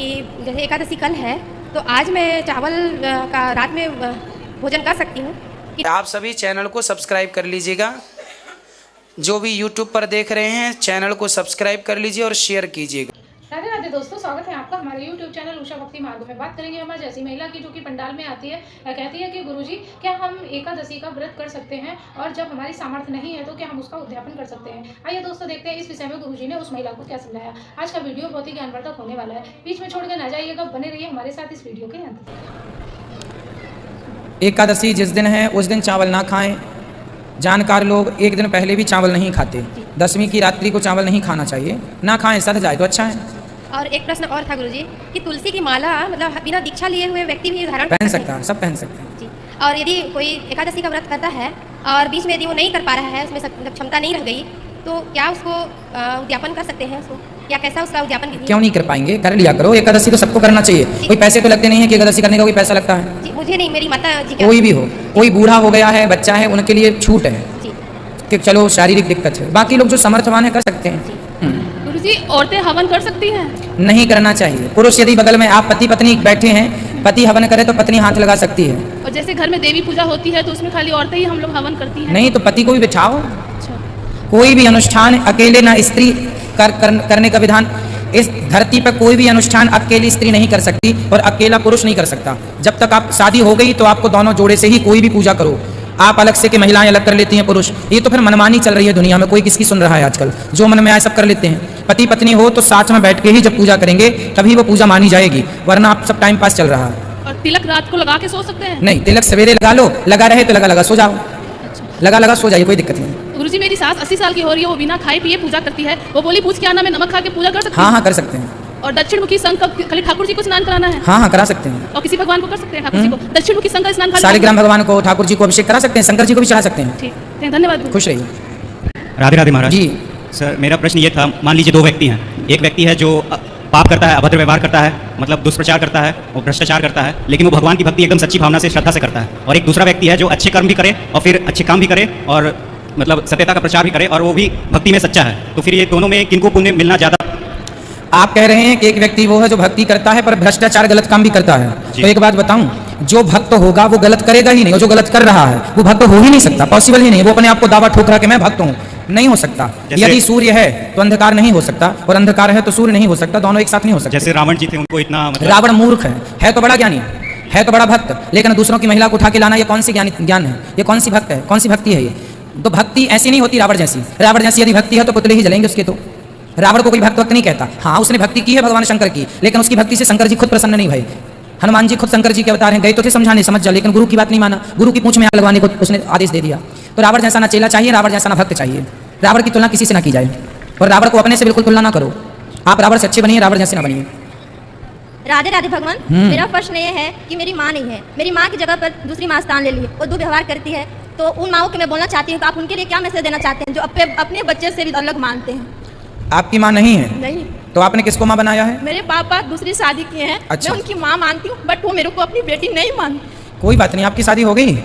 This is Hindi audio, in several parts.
कि जैसे एकादशी कल है तो आज मैं चावल का रात में भोजन कर सकती हूँ? आप सभी चैनल को सब्सक्राइब कर लीजिएगा। जो भी यूट्यूब पर देख रहे हैं चैनल को सब्सक्राइब कर लीजिए और शेयर कीजिएगा। राधे राधे दोस्तों, स्वागत है आपका हमारे YouTube चैनल उषा भक्ति मार्ग में। बात करेंगे हम आज ऐसी महिला की जो कि पंडाल में आती है, कहती है कि गुरुजी क्या हम एकादशी का व्रत कर सकते हैं, और जब हमारी सामर्थ्य नहीं है तो क्या हम उसका उद्यापन कर सकते हैं। आइए दोस्तों देखते हैं इस विषय में गुरुजी ने उस महिला को क्या समझाया। आज का वीडियो बहुत ही ज्ञानवर्धक होने वाला है, बीच में छोड़कर ना जाइएगा, बने रहिए हमारे साथ इस वीडियो के अंत तक। एकादशी जिस दिन है उस दिन चावल ना खाएं। जानकार लोग एक दिन पहले भी चावल नहीं खाते। दसवीं की रात्रि को चावल नहीं खाना चाहिए, ना खाएं, सध जाए तो अच्छा है। और एक प्रश्न और था गुरुजी कि तुलसी की माला मतलब बिना दीक्षा लिए हुए व्यक्ति भी धारण पहन सकता है, सब पहन सकते हैं जी। और यदि कोई एकादशी का व्रत करता है और बीच में यदि वो नहीं कर पा रहा है, उसमें क्षमता नहीं रह गई, तो क्या उसको उद्यापन कर सकते हैं उसको, या कैसा उसका उद्यापन? क्यों नहीं कर पाएंगे, कर लिया करो। एकादशी तो सबको करना चाहिए, कोई पैसे तो लगते नहीं है कि एकादशी करने का कोई पैसा लगता है जी। मुझे नहीं, मेरी माता जी। कोई भी हो, कोई बूढ़ा हो गया है, बच्चा है, उनके लिए छूट है कि चलो शारीरिक दिक्कत है। बाकी लोग जो समर्थवान है कर सकते हैं। गुरुजी औरतें हवन कर सकती हैं? नहीं करना चाहिए। पुरुष यदि बगल में आप पति पत्नी बैठे हैं, पति हवन करे तो पत्नी हाथ लगा सकती है। और जैसे घर में देवी पूजा होती है तो उसमें खाली औरतें ही हम लोग हवन करती हैं? नहीं तो पति को भी बिठाओ। अच्छा। कोई भी अनुष्ठान अकेले ना स्त्री करने का विधान, इस धरती पर कोई भी अनुष्ठान अकेली स्त्री नहीं कर सकती और अकेला पुरुष नहीं कर सकता। जब तक आप शादी हो गई तो आपको दोनों जोड़े से ही कोई भी पूजा करो। आप अलग से कि महिलाएं अलग कर लेती हैं, पुरुष, ये तो फिर मनमानी चल रही है दुनिया में। कोई किसकी सुन रहा है आजकल? जो मन में आए सब कर लेते हैं। पति पत्नी हो तो साथ में बैठ के ही जब पूजा करेंगे तभी वो पूजा मानी जाएगी, वरना आप सब टाइम पास चल रहा है। और तिलक रात को लगा के सो सकते हैं? नहीं, तिलक सवेरे लगा लो, लगा रहे तो लगा सो जाओ। लगा सो जाइए, कोई दिक्कत नहीं। गुरुजी मेरी सास 80 साल की हो रही है, वो बिना खाए पिए पूजा करती है। वो बोली पूछ के आना, मैं नमक खा के पूजा कर सकती हूँ? हाँ कर सकते हैं। और दक्षिण मुखी संघ का खाली ठाकुर जी को स्नान कराना है? हाँ करा सकते हैं। और किसी भगवान को कर सकते हैं? ठाकुर जी को दक्षिण मुखी संघ का स्नान खाली सालिग्राम भगवान को, ठाकुर जी को अभिषेक करा सकते हैं, शंकर जी को भी चढ़ा सकते हैं। ठीक है, धन्यवाद। खुश रहिए। राधे राधे महाराज जी। सर मेरा प्रश्न ये था, मान लीजिए दो व्यक्ति हैं। एक व्यक्ति है जो पाप करता है, अभद्र व्यवहार करता है, मतलब दुष्प्रचार करता है और भ्रष्टाचार करता है, लेकिन वो भगवान की भक्ति एकदम सच्ची भावना से, श्रद्धा से करता है। और एक दूसरा व्यक्ति है जो अच्छे कर्म भी करे और फिर अच्छे काम भी करे और मतलब सत्यता का प्रचार भी करे और वो भी भक्ति में सच्चा है। तो फिर ये दोनों में किनको पुण्य मिलना ज़्यादा? आप कह रहे हैं कि एक व्यक्ति वो है जो भक्ति करता है पर भ्रष्टाचार गलत काम भी करता है। तो एक बात बताऊं, जो भक्त होगा वो गलत करेगा ही नहीं, और जो गलत कर रहा है वो भक्त हो ही नहीं सकता, पॉसिबल ही नहीं। वो अपने आप को दावा ठोकरा के मैं भक्त हूँ, नहीं हो सकता। यदि सूर्य है तो अंधकार नहीं हो सकता, और अंधकार है तो सूर्य नहीं हो सकता, दोनों एक साथ नहीं हो सकते। जैसे रावण जी थे, उनको इतना रावण मूर्ख है तो बड़ा ज्ञानी है तो बड़ा भक्त, लेकिन दूसरों की महिला को उठा के लाना ये कौन सी ज्ञान है? ये कौन सी भक्त है, कौन सी भक्ति है? ये तो भक्ति ऐसी नहीं होती रावण जैसी। रावण जैसी यदि भक्ति है तो पुतले ही जलेंगे उसके। तो रावण को कोई भक्त नहीं कहता। हाँ उसने भक्ति की है भगवान शंकर की, लेकिन उसकी भक्ति से शंकर जी खुद प्रसन्न नहीं भए। हनुमान जी खुद शंकर जी के अवतार हैं, गए तो थे समझाने, समझ जा, लेकिन गुरु की बात नहीं माना, गुरु की पूंछ में आग लगवाने को उसने आदेश दे दिया। तो रावण जैसा ना चेला चाहिए, रावण जैसा ना भक्त चाहिए। रावण की तुलना किसी से ना की जाए, और रावण को अपने से बिल्कुल तुलना ना करो। आप रावण से अच्छे बनिए, रावण जैसे ना बनिए। राधे राधे भगवान। मेरा प्रश्न ये है कि मेरी माँ नहीं है, मेरी माँ की जगह पर दूसरी माँ स्थान ले ली, वो दुर्व्यवहार करती है, तो उन माओं को मैं बोलना चाहती हूँ कि आप उनके लिए क्या मैसेज देना चाहते हैं जो अपने बच्चे से भी अलग मानते हैं? आपकी माँ नहीं है? नहीं। तो आपने किसको माँ बनाया है? मेरे पापा दूसरी शादी किए हैं। अच्छा। मैं उनकी माँ मानती हूँ, बट वो मेरे को अपनी बेटी नहीं मानती। कोई बात नहीं, आपकी शादी हो गई?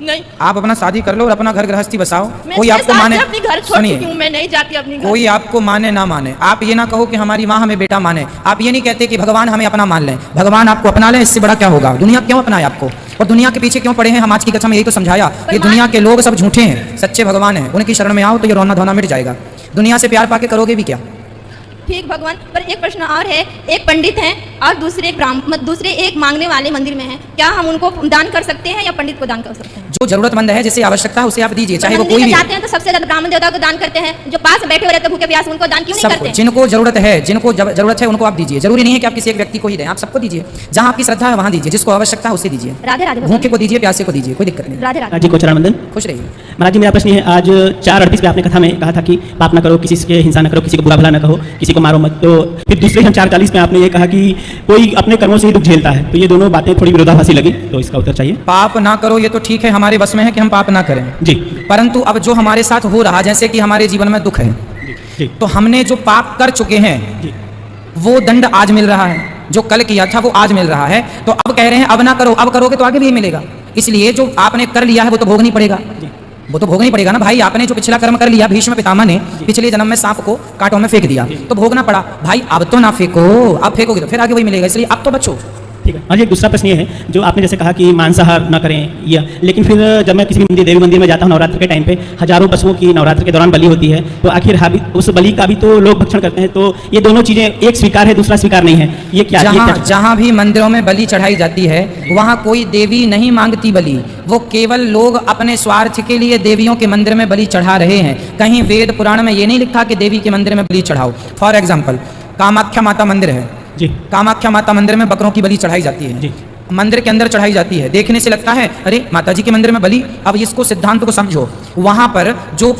नहीं। आप अपना शादी कर लो और अपना घर गृहस्थी बसाओ। कोई आपको माने, अपनी घर छोड़ चुकी हूँ, मैं नहीं जाती अपनी घर। कोई आपको माने ना माने, आप ये ना कहो कि हमारी माँ हमें बेटा माने। आप ये नहीं कहते कि भगवान हमें अपना मान लें। भगवान आपको अपना लें, इससे बड़ा क्या होगा? दुनिया क्यों अपनाए आपको, और दुनिया के पीछे क्यों पड़े हैं? हम आज की कक्षा में यही तो समझाया कि दुनिया के लोग सब झूठे हैं, सच्चे भगवान हैं, उनकी शरण में आओ तो ये रोना धोना मिट जाएगा। दुनिया से प्यार पाके करोगे भी क्या? ठीक भगवान, पर एक प्रश्न और है। एक पंडित हैं और दूसरे एक मांगने वाले मंदिर में हैं, क्या हम उनको दान कर सकते हैं या पंडित को दान कर सकते हैं? जो जरूरतमंद है, जिसे आवश्यकता है, उसे आप दीजिए, चाहे वो कोई भी जाते हैं तो सबसे ज्यादा ब्राह्मण देवता को दान करते हैं, जो पास बैठे हुए रहते हैं भूखे प्यासे, उनको दान क्यों नहीं करते? जिनको जरूरत है, उनको आप दीजिए। जरूरी नहीं है कि आप किसी एक व्यक्ति को ही दें, आप सबको दीजिए। जहाँ आपकी श्रद्धा है वहाँ दीजिए, जिसको आवश्यकता है उसे दीजिए। राधे राधे। भूखे को दीजिए, प्यासे को दीजिए, कोई दिक्कत नहीं। राधे राधे जी को चरण वंदन। खुश रहिए। महाराज जी मेरा प्रश्न है, आज 4:38 पे आपने कथा में कहा था कि पाप ना करो, किसी के हिंसा ना करो, किसी को बुरा भला ना कहो, किसी को मारो मत। तो फिर दूसरे 4:40 में आपने ये कहा कि कोई अपने कर्मों से ही दुख झेलता है। तो ये दोनों बातें थोड़ी विरोधाभासी लगी, तो इसका उत्तर चाहिए। पाप ना करो ये तो ठीक है, हमारे बस में है कि हम पाप ना करें जी, परंतु अब जो हमारे साथ हो रहा, जैसे कि हमारे जीवन में दुख है, जी, तो हमने जो पाप कर चुके हैं जी, वो दंड आज मिल रहा है। जो कल किया था वो आज मिल रहा है, तो अब कह रहे हैं अब ना करो, अब करोगे तो आगे भी मिलेगा। इसलिए जो आपने कर लिया है वो तो भोगनी पड़ेगा। वो तो भोगना ही पड़ेगा ना भाई। आपने जो पिछला कर्म कर लिया, भीष्म पितामह ने पिछले जन्म में सांप को कांटों में फेंक दिया, तो भोगना पड़ा भाई। अब तो ना फेंको, अब फेंकोगे तो फिर आगे वही मिलेगा, इसलिए अब तो बचो। ठीक है। और एक दूसरा प्रश्न ये है, जो आपने जैसे कहा कि मांसाहार न करें, या लेकिन फिर जब मैं किसी भी मंदिर, देवी मंदिर में जाता हूँ नवरात्र के टाइम पे, हजारों पशुओं की नवरात्र के दौरान बलि होती है, तो आखिर उस बलि का भी तो लोग भक्षण करते हैं, तो ये दोनों चीज़ें, एक स्वीकार है दूसरा स्वीकार नहीं है, ये क्या? जहाँ भी मंदिरों में बलि चढ़ाई जाती है वहाँ कोई देवी नहीं मांगती बलि, वो केवल लोग अपने स्वार्थ के लिए देवियों के मंदिर में बलि चढ़ा रहे हैं। कहीं वेद पुराण में ये नहीं लिखा कि देवी के मंदिर में बलि चढ़ाओ। फॉर एग्जाम्पल कामाख्या माता मंदिर है जी, कामाख्या माता मंदिर में बकरों की बलि चढ़ाई जाती है जी। मंदिर के अंदर चढ़ाई जाती है। देखने से लगता है अरे माता जी के मंदिर में बलि। अब इसको सिद्धांत को समझो, वहां पर जो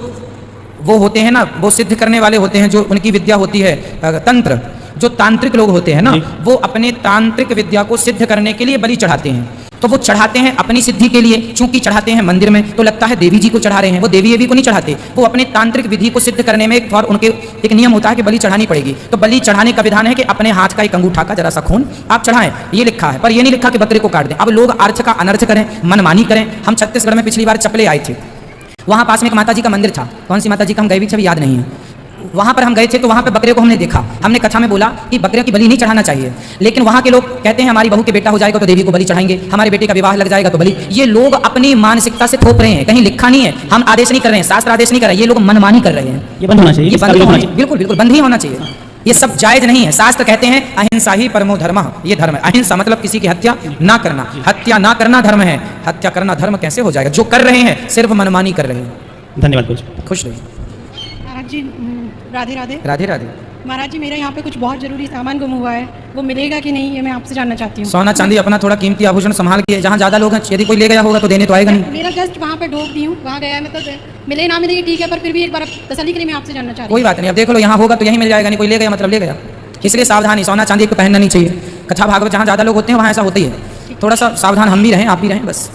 वो होते हैं ना, वो सिद्ध करने वाले होते हैं, जो उनकी विद्या होती है तंत्र, जो तांत्रिक लोग होते हैं ना, वो अपने तांत्रिक विद्या को सिद्ध करने के लिए बलि चढ़ाते हैं। तो वो चढ़ाते हैं अपनी सिद्धि के लिए, चूंकि चढ़ाते हैं मंदिर में तो लगता है देवी जी को चढ़ा रहे हैं, वो देवी को नहीं चढ़ाते, वो अपने तांत्रिक विधि को सिद्ध करने में और उनके एक नियम होता है कि बलि चढ़ानी पड़ेगी। तो बलि चढ़ाने का विधान है कि अपने हाथ का एक अंगूठा का जरा सा खून आप चढ़ाएं, ये लिखा है, पर ये नहीं लिखा कि बकरे को काट दें। अब लोग अर्थ का अनर्थ करें, मनमानी करें। हम छत्तीसगढ़ में पिछली बार चपले आए थे, वहाँ पास में एक माता जी का मंदिर था, कौन सी माता जी का हम गए भी छवि याद नहीं है, वहाँ पर हम गए थे, तो वहाँ पे बकरे को हमने देखा। हमने कथा में बोला कि बकरे की बलि नहीं चढ़ाना चाहिए, लेकिन वहाँ के लोग कहते हैं हमारी बहू के बेटा हो जाएगा तो देवी को बलि चढ़ाएंगे, हमारे बेटे का विवाह लग जाएगा तो बलि। ये लोग अपनी मानसिकता से थोप रहे हैं, कहीं लिखा नहीं है, हम आदेश नहीं कर रहे हैं, शास्त्र आदेश नहीं कर रहे हैं, ये लोग मनमानी कर रहे हैं। ये बंद होना चाहिए, बिल्कुल बिल्कुल बंद ही होना चाहिए, ये सब जायज नहीं है। शास्त्र कहते हैं अहिंसा ही परमो धर्म, ये धर्म है। अहिंसा मतलब किसी की हत्या ना करना, हत्या ना करना धर्म है, हत्या करना धर्म कैसे हो जाएगा? जो कर रहे हैं सिर्फ मनमानी कर रहे हैं। धन्यवाद गुरुजी। खुश रहिए। महाराज जी राधे राधे। राधे राधे। महाराज जी मेरे यहाँ पे कुछ बहुत जरूरी सामान गुम हुआ है, वो मिलेगा कि नहीं ये मैं आपसे जानना चाहती हूँ। सोना चांदी अपना थोड़ा कीमती आभूषण संभाल के, जहाँ ज्यादा लोग हैं यदि कोई ले गया होगा तो देने तो आएगा नहीं। मेरा जस्ट वहाँ पे ढोक दी हूँ, वहाँ गया है, मतलब मिले ना मिले ठीक है, पर फिर भी एक बार तसल्ली के लिए मैं आपसे जानना चाह रही हूँ। कोई बात नहीं, अब देख लो यहाँ होगा तो यहीं मिल जाएगा, नहीं कोई ले गया मतलब ले गया, इसलिए सावधानी। सोना चांदी को पहनना नहीं चाहिए। कथा भागवत जहाँ ज्यादा लोग होते हैं वहाँ ऐसा होता ही है, थोड़ा सा सावधान हम भी रहें, आप भी रहें बस।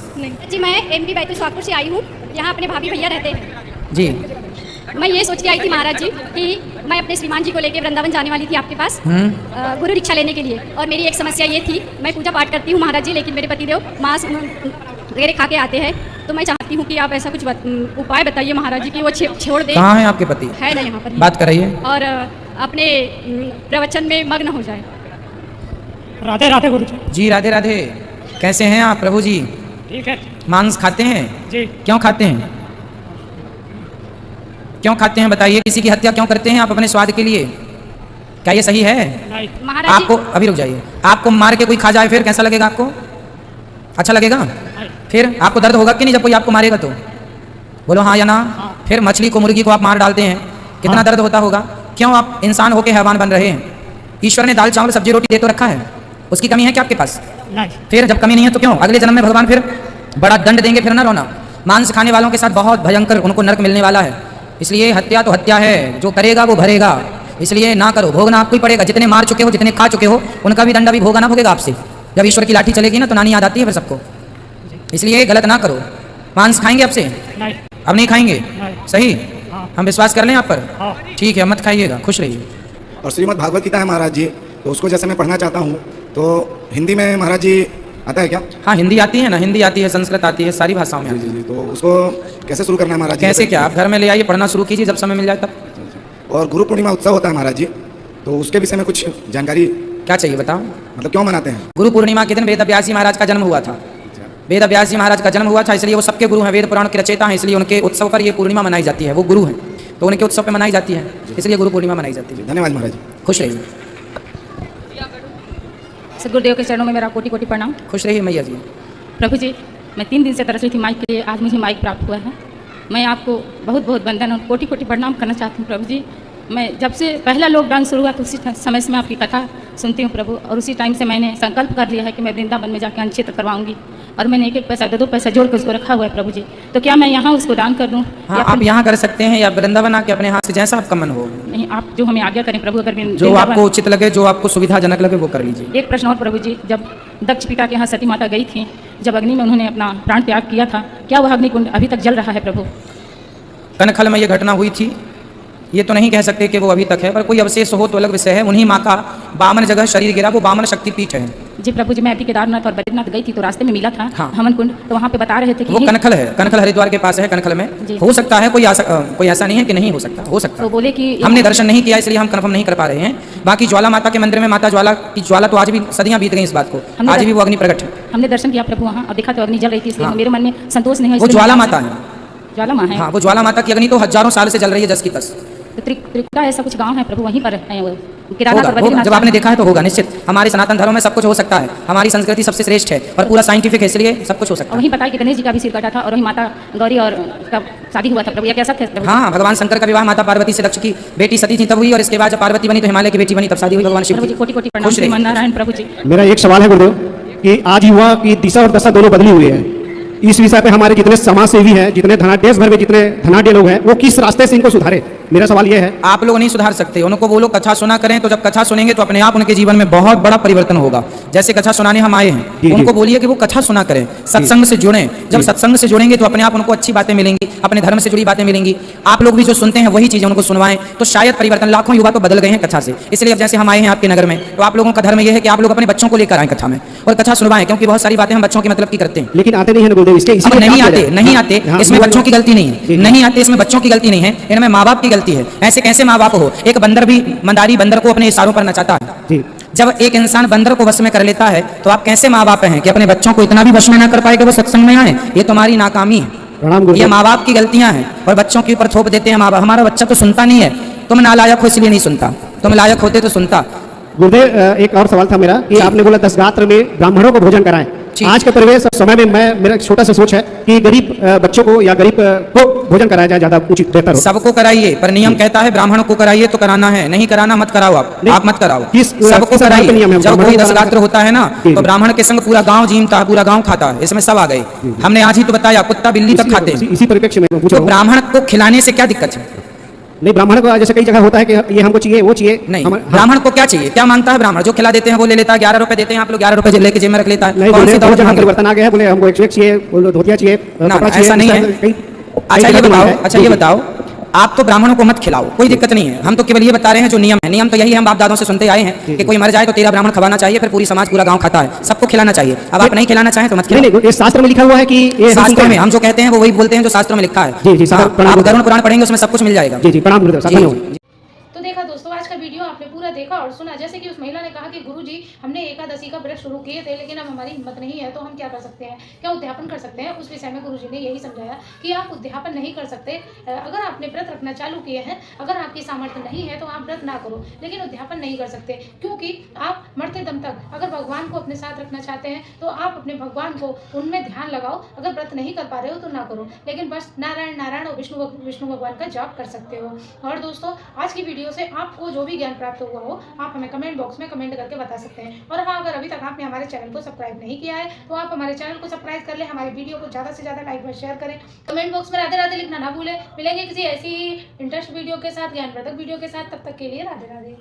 जी मैं MP बैतूल सुहागपुर से आई हूँ, यहाँ अपने भाभी भैया रहते हैं जी। मैं ये सोच के आई थी महाराज जी कि मैं अपने श्रीमान जी को लेकर वृंदावन जाने वाली थी आपके पास गुरु रिक्शा लेने के लिए। और मेरी एक समस्या ये थी, मैं पूजा पाठ करती हूँ महाराज जी, लेकिन मेरे पतिदेव मांस वगैरह खा के आते हैं, तो मैं चाहती हूँ कि आप ऐसा कुछ उपाय बताइए महाराज जी कि वो छोड़ दे। कहाँ है आपके पति? है ना यहाँ पर, बात कराइए। और अपने प्रवचन में मग्न हो जाए। राधे राधे गुरुजी। जी राधे राधे। कैसे हैं आप प्रभु जी? ठीक है मांस खाते हैं जी। क्यों खाते हैं? क्यों खाते हैं बताइए? किसी की हत्या क्यों करते हैं आप अपने स्वाद के लिए? क्या ये सही है? महाराज आपको अभी रुक जाइए, आपको मार के कोई खा जाए फिर कैसा लगेगा आपको? अच्छा लगेगा? फिर आपको दर्द होगा कि नहीं जब कोई आपको मारेगा तो? बोलो हाँ या ना। फिर मछली को, मुर्गी को आप मार डालते हैं, कितना दर्द होता होगा? क्यों आप इंसान होके हैवान बन रहे हैं? ईश्वर ने दाल चावल सब्जी रोटी दे तो रखा है, उसकी कमी है क्या आपके पास? फिर जब कमी नहीं है तो क्यों? अगले जन्म में भगवान फिर बड़ा दंड देंगे, फिर ना रोना। मांस खाने वालों के साथ बहुत भयंकर उनको नरक मिलने वाला है, इसलिए हत्या तो हत्या है, जो करेगा वो भरेगा, इसलिए ना करो। भोगना आपको ही पड़ेगा, जितने मार चुके हो, जितने खा चुके हो, उनका भी दंड अभी भोगा ना भोगेगा आपसे। जब ईश्वर की लाठी चलेगी ना तो नानी याद आती है फिर सबको, इसलिए गलत ना करो। मांस खाएंगे आपसे? अब नहीं खाएंगे? सही, हम विश्वास कर लें आप पर? ठीक है, मत खाइएगा, खुश रहिए। और श्रीमद् भागवत गीता है महाराज जी, तो उसको जैसे मैं पढ़ना चाहता हूँ, तो हिंदी में महाराज जी आता है क्या? हाँ हिंदी आती है ना, हिंदी आती है, संस्कृत आती है, सारी भाषाओं में आती है। तो उसको कैसे शुरू करना है महाराज जी? कैसे क्या, आप घर में ले आइए, पढ़ना शुरू कीजिए, जब समय मिल जाए तब। और गुरु पूर्णिमा उत्सव होता है महाराज जी, तो उसके विषय में कुछ जानकारी क्या चाहिए बताओ? मतलब क्यों मनाते हैं? गुरु पूर्णिमा के दिन वेद व्यास जी महाराज का जन्म हुआ था। वेद व्यास जी महाराज का जन्म हुआ था, इसलिए वो सबके गुरु हैं, वेद पुराण के रचयिता हैं, इसलिए उनके उत्सव पर ये पूर्णिमा मनाई जाती है। वो गुरु हैं तो उनके उत्सव पर मनाई जाती है, इसलिए गुरु पूर्णिमा मनाई जाती है। धन्यवाद महाराज जी, खुश रहिए। सदगुरुदेव के चरणों में मेरा कोटि कोटि प्रणाम। खुश रहिए मैया जी। प्रभु जी, मैं 3 दिन से तरस रही थी माइक के लिए, आज मुझे माइक प्राप्त हुआ है। मैं आपको बहुत बहुत वंदन और कोटि कोटि प्रणाम करना चाहती हूँ प्रभु जी। मैं जब से पहला लॉकडाउन शुरू हुआ तो उसी समय से मैं आपकी कथा सुनती हूँ प्रभु, और उसी टाइम से मैंने संकल्प कर लिया है कि मैं वृंदावन में जाकर अन्नक्षेत्र करवाऊंगी, और मैंने 1-1 पैसा 2-2 पैसा जोड़ कर उसको रखा हुआ है प्रभु जी। तो क्या मैं यहाँ उसको दान कर दूँ? हाँ, आप यहाँ कर सकते हैं या वृंदावन आके अपने हाथ से, जैसा आपका मन हो। नहीं, आप जो हमें आज्ञा करें प्रभु। अगर जो आपको उचित लगे, जो आपको सुविधाजनक लगे वो कर लीजिए। एक प्रश्न और प्रभु जी, जब दक्ष पिता के यहाँ सती माता गई थी, जब अग्नि में उन्होंने अपना प्राण त्याग किया था, क्या वह अग्निकुंड अभी तक जल रहा है प्रभु? कनखल में ये घटना हुई थी, ये तो नहीं कह सकते कि वो अभी तक है, पर कोई अवशेष हो तो अलग विषय है। उन्हीं माँ का 52 जगह शरीर गिरा, वो 52 शक्तिपीठ है। जी प्रभु जी, मैं अभी केदारनाथ और बद्रीनाथ गई थी तो रास्ते में मिला था हाँ। हमन कुंड, तो वहाँ पे बता रहे थे कि वो कनखल है, कनखल हरिद्वार के पास है, कनखल में हो सकता है। कोई ऐसा नहीं है कि नहीं हो सकता, हो सकता तो बोले कि हमने दर्शन नहीं किया इसलिए हम कंफर्म नहीं कर पा रहे हैं। बाकी ज्वाला माता के मंदिर में माता ज्वाला की ज्वाला तो आज भी सदियां बीत गई इस बात को, आज भी वो अग्नि प्रकट है। हमने दर्शन किया प्रभु वहाँ और देखा तो अग्नि जल रही थी, इसलिए हाँ। मेरे मन में संतोष नहीं है। वो ज्वाला माता है, ज्वाला माँ है। हाँ, वो ज्वाला माता की अग्नि तो हजारों साल से जल रही है, 10 की 10। तो त्रिकुटा ऐसा कुछ गांव है प्रभु, वहीं पर है वो केदारनाथ होगा, और बद्रीनाथ। जब आपने देखा है तो होगा निश्चित। हमारे सनातन धर्म में सब कुछ हो सकता है, हमारी संस्कृति सबसे श्रेष्ठ है और पूरा साइंटिफिक है, इसलिए सब कुछ हो सकता और है। वहीं बताया कि गणेश जी का भी सिर कटा था और वहीं माता गौरी और का शादी हुआ था प्रभु, या कैसा था प्रभु? हाँ, भगवान शंकर का विवाह माता पार्वती से दक्ष की बेटी सती थी तब हुई, और इसके बाद जब पार्वती बनी तो हिमालय की बेटी बनी, तब शादी हुई भगवान शिव प्रभु जी की। कोटि कोटि प्रणाम खुश रहिए। श्रीमान नारायण प्रभु जी। मेरा एक सवाल है गुरुदेव कि आज ही हुआ कि दिशा और दशा दोनों बदली हुई है। इस विषय पे हमारे जितने समाज सेवी हैं, जितने देश भर में जितने धनाढ़ लोग हैं, वो किस रास्ते से इनको सुधारे? मेरा सवाल ये है। आप लोग नहीं सुधार सकते, उनको बोलो कथा सुना करें, तो जब कथा सुनेंगे तो अपने आप उनके जीवन में बहुत बड़ा परिवर्तन होगा। जैसे कथा सुनाने हम आए हैं, उनको बोलिए कि वो कथा सुना करें, सत्संग से जुड़ें। जब सत्संग से जुड़ेंगे तो अपने आप उनको अच्छी बातें मिलेंगी, अपने धर्म से जुड़ी बातें मिलेंगी। आप लोग भी जो सुनते हैं वही चीजें उनको सुनवाएं, तो शायद परिवर्तन। लाखों युवा तो बदल गए हैं कथा से, इसलिए अब जैसे हम आए हैं आपके नगर में, तो आप लोगों का धर्म यह है कि आप लोग अपने बच्चों को लेकर आए कथा में और कथा सुनवाएं, क्योंकि बहुत सारी बातें हम बच्चों के मतलब की करते हैं। लेकिन आते नहीं है गुरुदेव, इसके अब नहीं आते, इसमें बच्चों की गलती नहीं है, नहीं आते इसमें बच्चों की गलती नहीं है, इनमें माँ बाप की गलती है। ऐसे कैसे माँ बाप हो? एक बंदर भी मंदारी बंदर को अपने इशारों पर नचाता है। जब एक इंसान बंदर को वश में कर लेता है तो आप कैसे माँ बाप हैं कि अपने बच्चों को इतना भी वश में ना कर पाए कि वो सत्संग में आए? ये तुम्हारी नाकामी है, ये माँ बाप की गलतियां हैं और बच्चों के ऊपर थोप देते हैं माँ बाप। हमारा बच्चा तो सुनता नहीं है, तुम नालायक हो इसलिए नहीं सुनता, तुम लायक होते तो सुनता। गुरुदेव एक और सवाल था मेरा कि आपने बोला 10 गात्र में ब्राह्मणों को भोजन कराएं। आज के परिवेश और समय में मेरा छोटा सा सोच है कि गरीब बच्चों को या गरीब को भोजन कराया जाए, ज्यादा उचित बेहतर हो। सबको कराइए, पर नियम कहता है ब्राह्मणों को कराइए तो कराना है, नहीं कराना मत कराओ। आप मत कराओ, सबको कराइए। जब कोई 10 गात्र होता है ना तो ब्राह्मण के संग पूरा गाँव जीमता है, पूरा गाँव खाता है, इसमें सब आ गए। हमने आज ही तो बताया कुत्ता बिल्ली तक खाते हैं। इसी परिप्रेक्ष्य में तो ब्राह्मण को खिलाने से क्या दिक्कत है? नहीं, ब्राह्मण को जैसे कई जगह होता है कि ये हमको चाहिए वो चाहिए नहीं। ब्राह्मण को क्या चाहिए, क्या मांगता है ब्राह्मण? जो खिला देते हैं वो ले लेता है। 11 रुपए देते हैं आप लोग, 11 रुपए लेके जेब में रख लेता है। कौन सी दौलत मांग? परिवर्तन आ गया है, बोले हमको एक चाहिए, धोतिया चाहिए, ऐसा नहीं है। अच्छा ये बताओ, आप तो ब्राह्मणों को मत खिलाओ, कोई दिक्कत नहीं है। हम तो केवल ये बता रहे हैं जो नियम है। नियम तो यही है, हम बाप दादों से सुनते आए हैं कि कोई मर जाए तो 13 ब्राह्मण खवाना चाहिए, फिर पूरी समाज पूरा गांव खाता है। सबको खिलाना चाहिए। अब आप नहीं खिलाना चाहें तो मत खिलाओ। नहीं, ये शास्त्र में लिखा हुआ है कि ये शास्त्र में हम जो कहते हैं वो वही बोलते हैं जो शास्त्र में लिखा है। आप गरुड़ पुराण पढ़ेंगे उसमें सब कुछ मिल जाएगा। जी प्रणाम गुरुदेव। तो देखा दोस्तों, आज का वीडियो आपने पूरा देखा और सुना। जैसे कि उस महिला ने कहा कि गुरुजी हमने एकादशी का व्रत शुरू किए थे, लेकिन अब हमारी हिम्मत नहीं है, तो हम क्या कर सकते हैं, क्या उद्यापन कर सकते हैं? उस विषय में गुरुजी ने यही समझाया कि आप उद्यापन नहीं कर सकते। अगर आपने व्रत रखना चालू किए हैं, अगर आपकी सामर्थ्य नहीं है तो आप व्रत ना करो, लेकिन उद्यापन नहीं कर सकते, क्योंकि आप मरते दम तक अगर भगवान को अपने साथ रखना चाहते हैं तो आप अपने भगवान को उनमें ध्यान लगाओ। अगर व्रत नहीं कर पा रहे हो तो ना करो, लेकिन बस नारायण नारायण और विष्णु भगवान का जाप कर सकते हो। और दोस्तों, आज की वीडियो से आपको जो भी ज्ञान प्राप्त हुआ हो आप हमें कमेंट बॉक्स में कमेंट करके बता सकते हैं। और हाँ, अगर अभी तक आपने हमारे चैनल को सब्सक्राइब नहीं किया है तो आप हमारे चैनल को सब्सक्राइब कर लें, हमारे वीडियो को ज़्यादा से ज़्यादा लाइक और शेयर करें। कमेंट बॉक्स में राधे राधे लिखना ना भूलें। मिलेंगे किसी ऐसी इंटरेस्ट वीडियो के साथ, ज्ञानवर्धक वीडियो के साथ, तब तक के लिए राधे राधे।